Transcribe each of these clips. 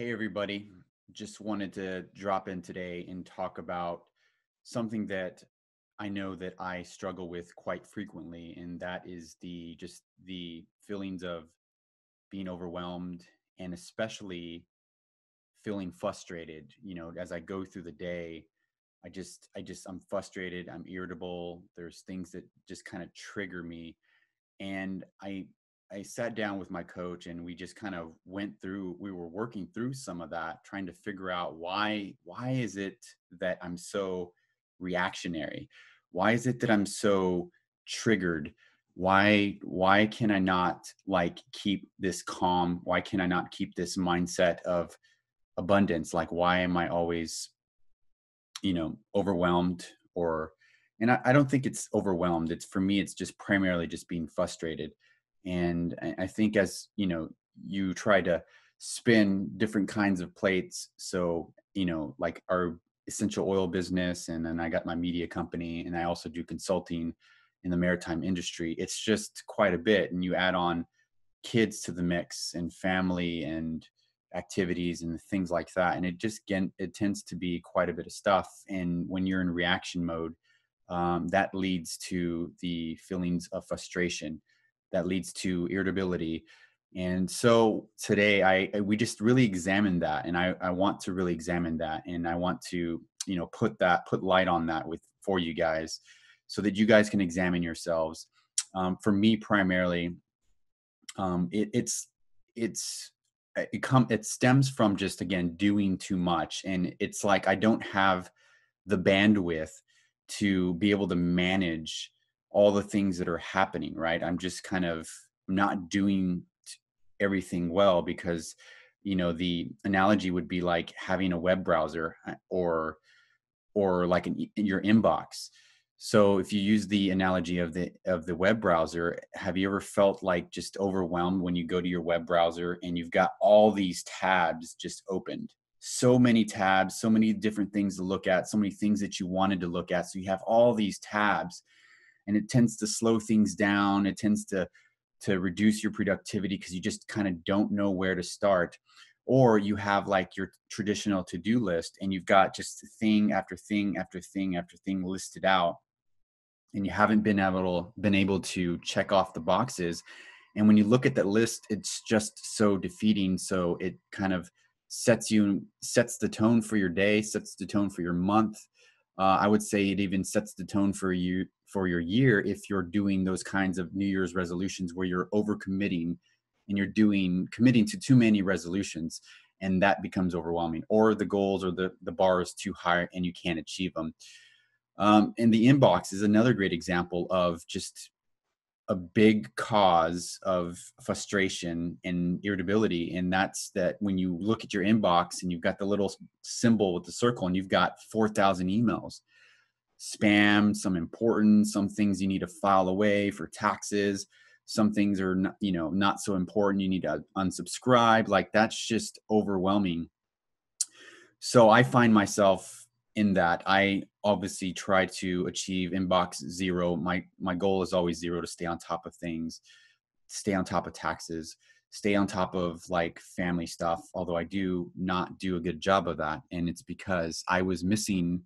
Hey, everybody. Just wanted to drop in today and talk about something that I know that I struggle with quite frequently, and that is the feelings of being overwhelmed and especially feeling frustrated. As I go through the day, I'm frustrated, I'm irritable. There's things that just kind of trigger me, and I sat down with my coach and we just kind of we were working through some of that, trying to figure out why is it that I'm so reactionary? Why is it that I'm so triggered? Why can I not like keep this calm? Why can I not keep this mindset of abundance? Like, why am I always overwhelmed? And I don't think it's overwhelmed. It's, for me, it's just primarily just being frustrated. And I think, as you try to spin different kinds of plates. So, like our essential oil business, and then I got my media company, and I also do consulting in the maritime industry. It's just quite a bit. And you add on kids to the mix and family and activities and things like that, and it tends to be quite a bit of stuff. And when you're in reaction mode, that leads to the feelings of frustration, that leads to irritability. And so today we just really examined that, and I want to really examine that, and I want to put light on that with for you guys, so that you guys can examine yourselves. For me, primarily, it's it stems from just, again, doing too much. And it's like I don't have the bandwidth to be able to manage all the things that are happening, right? I'm just kind of not doing everything well, because the analogy would be like having a web browser, or like your inbox. So if you use the analogy of the web browser, have you ever felt like just overwhelmed when you go to your web browser and you've got all these tabs just opened? So many tabs, so many different things to look at, so many things that you wanted to look at. So you have all these tabs, and it tends to slow things down. It tends to reduce your productivity, because you just kind of don't know where to start. Or you have like your traditional to-do list, and you've got just thing after thing after thing after thing listed out, and you haven't been able to check off the boxes. And when you look at that list, it's just so defeating. So it kind of sets the tone for your day, sets the tone for your month. I would say it even sets the tone for your year, if you're doing those kinds of New Year's resolutions where you're overcommitting and you're doing committing to too many resolutions, and that becomes overwhelming, or the goals or the bar is too high and you can't achieve them. And the inbox is another great example of just a big cause of frustration and irritability. And that's that when you look at your inbox and you've got the little symbol with the circle, and you've got 4,000 emails, spam, some important, some things you need to file away for taxes. Some things are not so important. You need to unsubscribe. Like, that's just overwhelming. So I find myself in that. I obviously try to achieve inbox zero. My goal is always zero, to stay on top of things, stay on top of taxes, stay on top of like family stuff. Although I do not do a good job of that, and it's because I was missing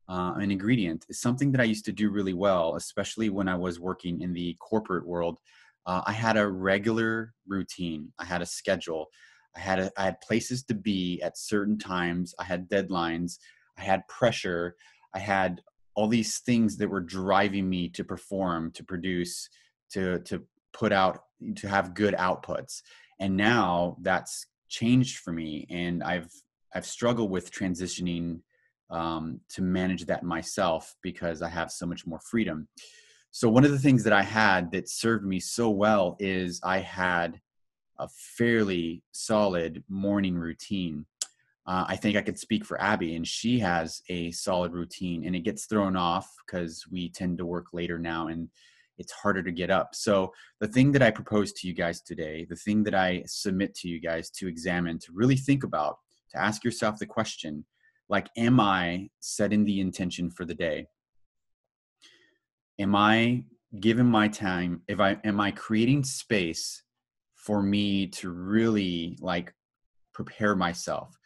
an ingredient. It's something that I used to do really well, especially when I was working in the corporate world. I had a regular routine. I had a schedule. I had places to be at certain times. I had deadlines. I had pressure. I had all these things that were driving me to perform, to produce, to put out, to have good outputs. And now that's changed for me, and I've struggled with transitioning to manage that myself, because I have so much more freedom. So one of the things that I had that served me so well is I had a fairly solid morning routine. I think I could speak for Abby, and she has a solid routine, and it gets thrown off because we tend to work later now, and it's harder to get up. So the thing that I propose to you guys today, the thing that I submit to you guys to examine, to really think about, to ask yourself the question, like, am I setting the intention for the day? Am I giving my time? Am I creating space for me to really like prepare myself,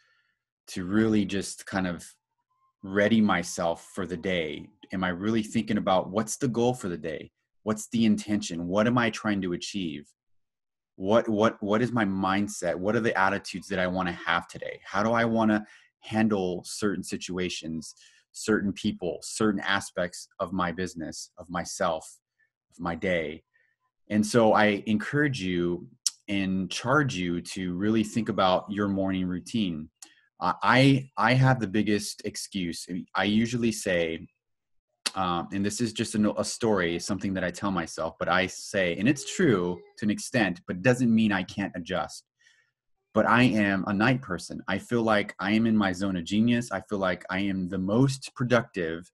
to really just kind of ready myself for the day. Am I really thinking about what's the goal for the day? What's the intention? What am I trying to achieve? What is my mindset? What are the attitudes that I want to have today? How do I want to handle certain situations, certain people, certain aspects of my business, of myself, of my day? And so I encourage you and charge you to really think about your morning routine. I have the biggest excuse. I usually say, and this is just a story, something that I tell myself, but I say, and it's true to an extent, but doesn't mean I can't adjust. But I am a night person. I feel like I am in my zone of genius. I feel like I am the most productive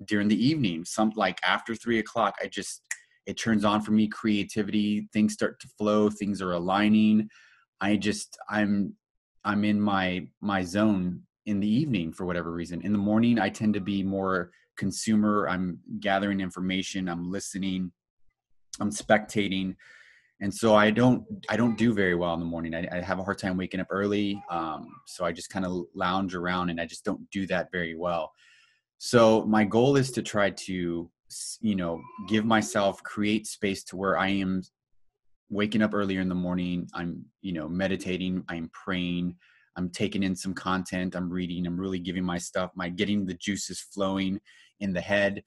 during the evening. Some like after 3 o'clock, it turns on for me, creativity, things start to flow, things are aligning. I'm in my zone in the evening for whatever reason. In the morning, I tend to be more consumer. I'm gathering information, I'm listening, I'm spectating. And so I don't do very well in the morning. I have a hard time waking up early. So I just kind of lounge around, and I just don't do that very well. So my goal is to try to, give myself, create space to where I am waking up earlier in the morning. I'm, meditating, I'm praying, I'm taking in some content, I'm reading, I'm really giving getting the juices flowing in the head,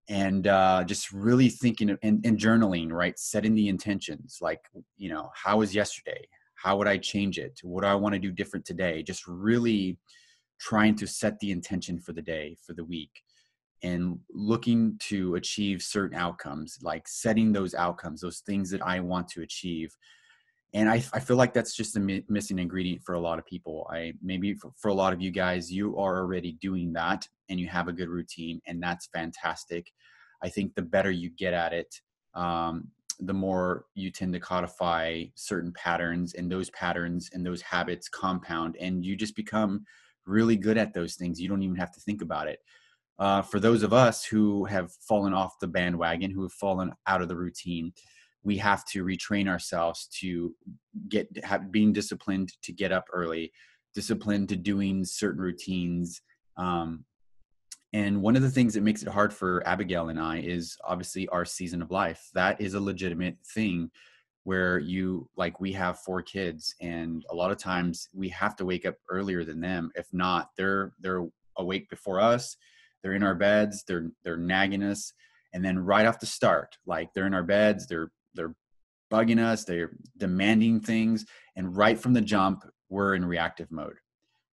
and just really thinking and journaling, right? Setting the intentions, like, how was yesterday? How would I change it? What do I want to do different today? Just really trying to set the intention for the day, for the week, and looking to achieve certain outcomes, like setting those outcomes, those things that I want to achieve. And I feel like that's just a missing ingredient for a lot of people. Maybe for a lot of you guys, you are already doing that and you have a good routine, and that's fantastic. I think the better you get at it, the more you tend to codify certain patterns, and those habits compound, and you just become really good at those things. You don't even have to think about it. For those of us who have fallen off the bandwagon, who have fallen out of the routine, we have to retrain ourselves to being disciplined to get up early, disciplined to doing certain routines. And one of the things that makes it hard for Abigail and I is obviously our season of life. That is a legitimate thing where we have 4 kids, and a lot of times we have to wake up earlier than them. If not, they're awake before us. They're in our beds. They're nagging us. And then right off the start, like, they're in our beds, they're bugging us, they're demanding things. And right from the jump, we're in reactive mode.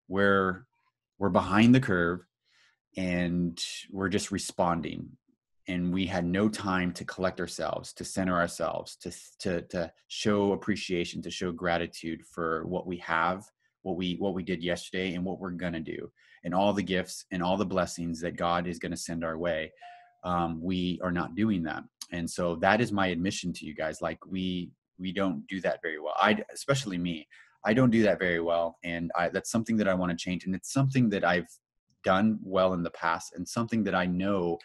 We're behind the curve, and we're just responding. And we had no time to collect ourselves, to center ourselves, to show appreciation, to show gratitude for what we have, what we did yesterday, and what we're going to do, and all the gifts and all the blessings that God is going to send our way. We are not doing that. And so that is my admission to you guys. Like, we don't do that very well. Especially me, I don't do that very well. And that's something that I want to change. And it's something that I've done well in the past, and something that I know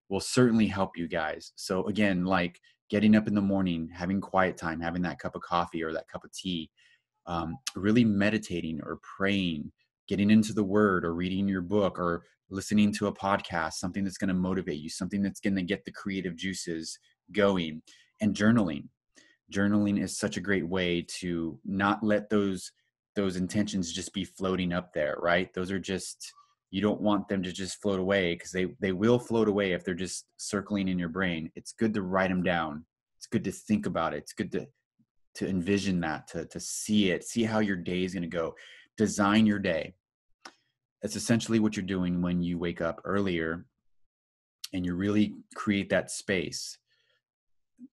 will certainly help you guys. So again, like, getting up in the morning, having quiet time, having that cup of coffee or that cup of tea, really meditating or praying, getting into the word or reading your book or listening to a podcast, something that's going to motivate you, something that's going to get the creative juices going, and journaling. Journaling is such a great way to not let those intentions just be floating up there, right? Those are just, you don't want them to just float away, because they will float away if they're just circling in your brain. It's good to write them down. It's good to think about it. It's good to envision that, to see it, see how your day is going to go. Design your day. That's essentially what you're doing when you wake up earlier, and you really create that space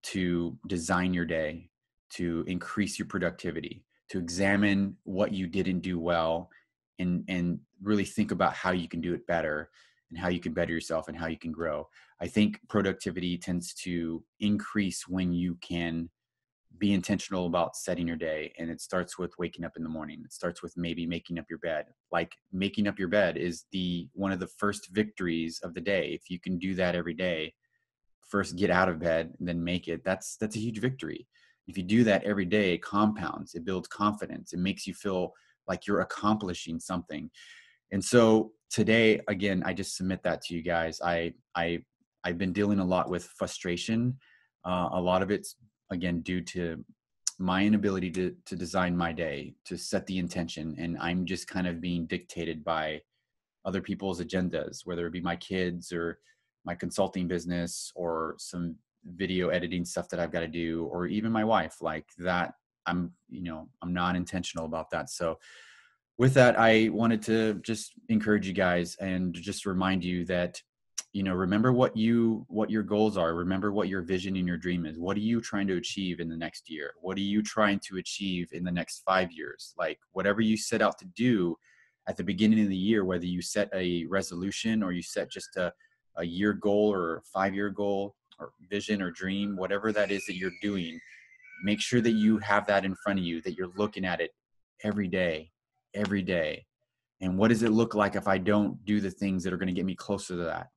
to design your day, to increase your productivity, to examine what you didn't do well, and really think about how you can do it better, and how you can better yourself, and how you can grow. I think productivity tends to increase when you can be intentional about setting your day. And it starts with waking up in the morning. It starts with maybe making up your bed. Like, making up your bed is one of the first victories of the day. If you can do that every day, first get out of bed and then make it, that's a huge victory. If you do that every day, it compounds, it builds confidence, it makes you feel like you're accomplishing something. And so today, again, I just submit that to you guys. I've been dealing a lot with frustration. A lot of it's again due to my inability to design my day, to set the intention, and I'm just kind of being dictated by other people's agendas, whether it be my kids or my consulting business or some video editing stuff that I've got to do, or even my wife, like that. I'm not intentional about that. So with that, I wanted to just encourage you guys and just remind you that, remember what your goals are. Remember what your vision and your dream is. What are you trying to achieve in the next year? What are you trying to achieve in the next 5 years? Like whatever you set out to do at the beginning of the year, whether you set a resolution or you set just a year goal or a 5-year goal or vision or dream, whatever that is that you're doing, make sure that you have that in front of you, that you're looking at it every day, every day. And what does it look like if I don't do the things that are going to get me closer to that?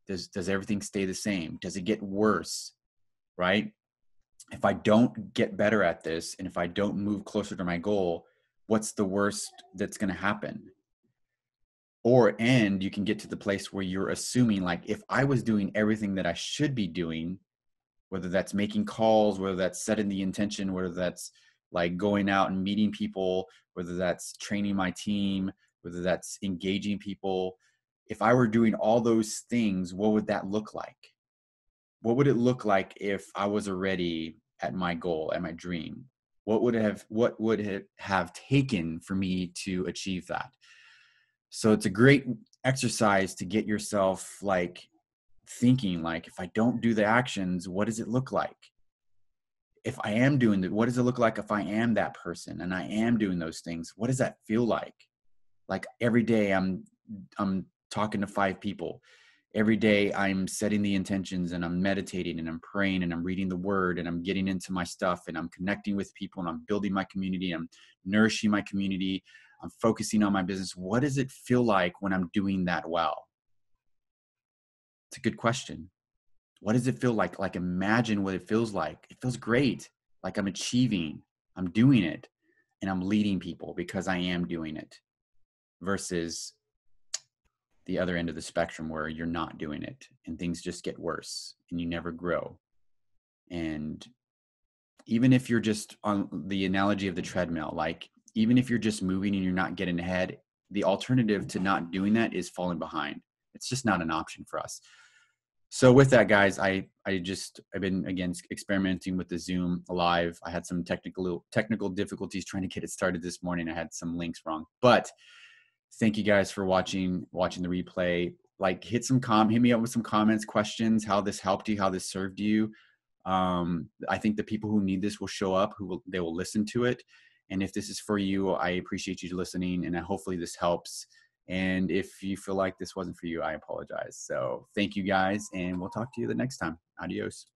Does everything stay the same? Does it get worse? Right? If I don't get better at this, and if I don't move closer to my goal, what's the worst that's going to happen? And you can get to the place where you're assuming, like, if I was doing everything that I should be doing, whether that's making calls, whether that's setting the intention, whether that's like going out and meeting people, whether that's training my team, whether that's engaging people, if I were doing all those things, what would that look like? What would it look like if I was already at my goal, at my dream? What would it have taken for me to achieve that? So it's a great exercise to get yourself like thinking, like, if I don't do the actions, what does it look like? If I am doing it, what does it look like if I am that person and I am doing those things? What does that feel like? Like every day I'm talking to 5 people. Every day I'm setting the intentions and I'm meditating and I'm praying and I'm reading the word and I'm getting into my stuff and I'm connecting with people and I'm building my community. I'm nourishing my community. I'm focusing on my business. What does it feel like when I'm doing that well? It's a good question. What does it feel like? Like, imagine what it feels like. It feels great. Like I'm achieving, I'm doing it, and I'm leading people because I am doing it, versus the other end of the spectrum where you're not doing it and things just get worse and you never grow. And even if you're just on the analogy of the treadmill, like even if you're just moving and you're not getting ahead, the alternative to not doing that is falling behind. It's just not an option for us. So with that, guys, I've been, again, experimenting with the Zoom Live. I had some technical difficulties trying to get it started this morning. I had some links wrong, but thank you guys for watching the replay. Like, hit me up with some comments, questions, how this helped you, how this served you. I think the people who need this will show up, they will listen to it. And if this is for you, I appreciate you listening, and hopefully this helps. And if you feel like this wasn't for you, I apologize. So thank you guys, and we'll talk to you the next time. Adios.